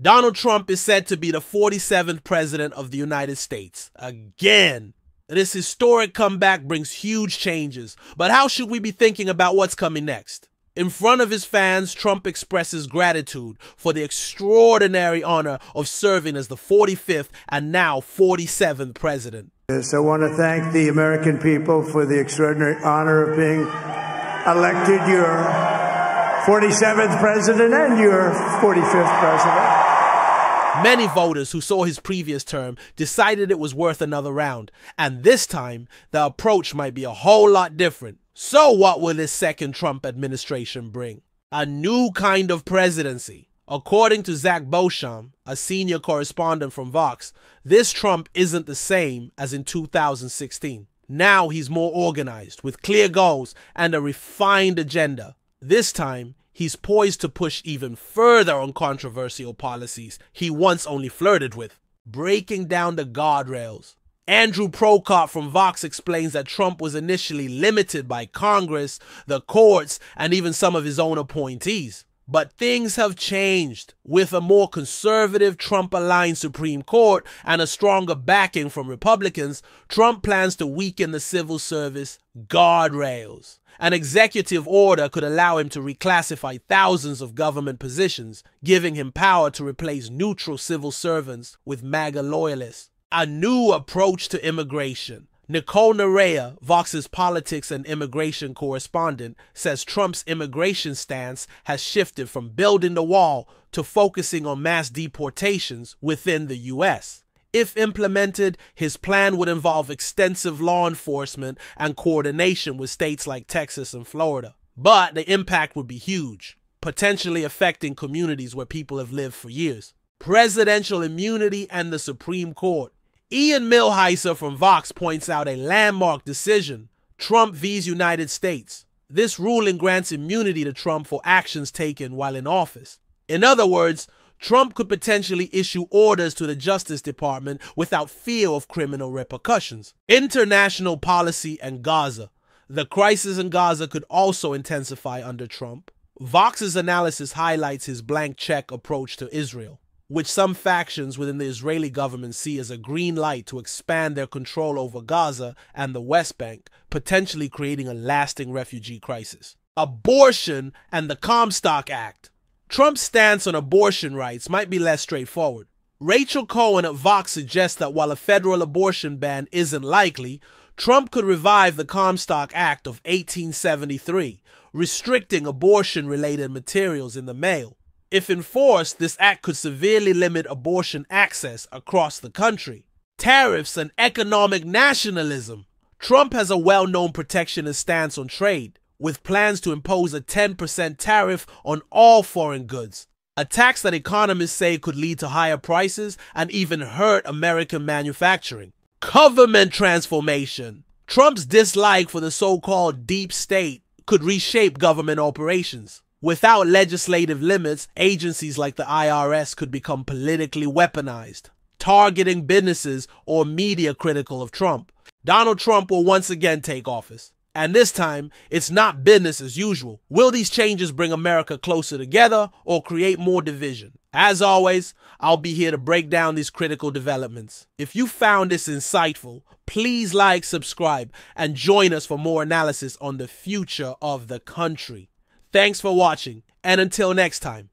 Donald Trump is said to be the 47th president of the United States. Again. This historic comeback brings huge changes, but how should we be thinking about what's coming next? In front of his fans, Trump expresses gratitude for the extraordinary honor of serving as the 45th and now 47th president. Yes, I want to thank the American people for the extraordinary honor of being elected your 47th president and your 45th president. Many voters who saw his previous term decided it was worth another round, and this time the approach might be a whole lot different. So what will this second Trump administration bring? A new kind of presidency. According to Zach Beauchamp, a senior correspondent from Vox, this Trump isn't the same as in 2016. Now he's more organized, with clear goals and a refined agenda. This time, he's poised to push even further on controversial policies he once only flirted with, breaking down the guardrails. Andrew Prokop from Vox explains that Trump was initially limited by Congress, the courts, and even some of his own appointees. But things have changed. With a more conservative Trump-aligned Supreme Court and a stronger backing from Republicans, Trump plans to weaken the civil service guardrails. An executive order could allow him to reclassify thousands of government positions, giving him power to replace neutral civil servants with MAGA loyalists. A new approach to immigration. Nicole Nerea, Vox's politics and immigration correspondent, says Trump's immigration stance has shifted from building the wall to focusing on mass deportations within the U.S. If implemented, his plan would involve extensive law enforcement and coordination with states like Texas and Florida. But the impact would be huge, potentially affecting communities where people have lived for years. Presidential immunity and the Supreme Court. Ian Millhiser from Vox points out a landmark decision, Trump vs. United States. This ruling grants immunity to Trump for actions taken while in office. In other words, Trump could potentially issue orders to the Justice Department without fear of criminal repercussions. International policy and Gaza. The crisis in Gaza could also intensify under Trump. Vox's analysis highlights his blank check approach to Israel, which some factions within the Israeli government see as a green light to expand their control over Gaza and the West Bank, potentially creating a lasting refugee crisis. Abortion and the Comstock Act. Trump's stance on abortion rights might be less straightforward. Rachel Cohen at Vox suggests that while a federal abortion ban isn't likely, Trump could revive the Comstock Act of 1873, restricting abortion-related materials in the mail. If enforced, this act could severely limit abortion access across the country. Tariffs and economic nationalism. Trump has a well-known protectionist stance on trade, with plans to impose a 10% tariff on all foreign goods, a tax that economists say could lead to higher prices and even hurt American manufacturing. Government transformation. Trump's dislike for the so-called deep state could reshape government operations. Without legislative limits, agencies like the IRS could become politically weaponized, targeting businesses or media critical of Trump. Donald Trump will once again take office. And this time, it's not business as usual. Will these changes bring America closer together or create more division? As always, I'll be here to break down these critical developments. If you found this insightful, please like, subscribe, and join us for more analysis on the future of the country. Thanks for watching, and until next time.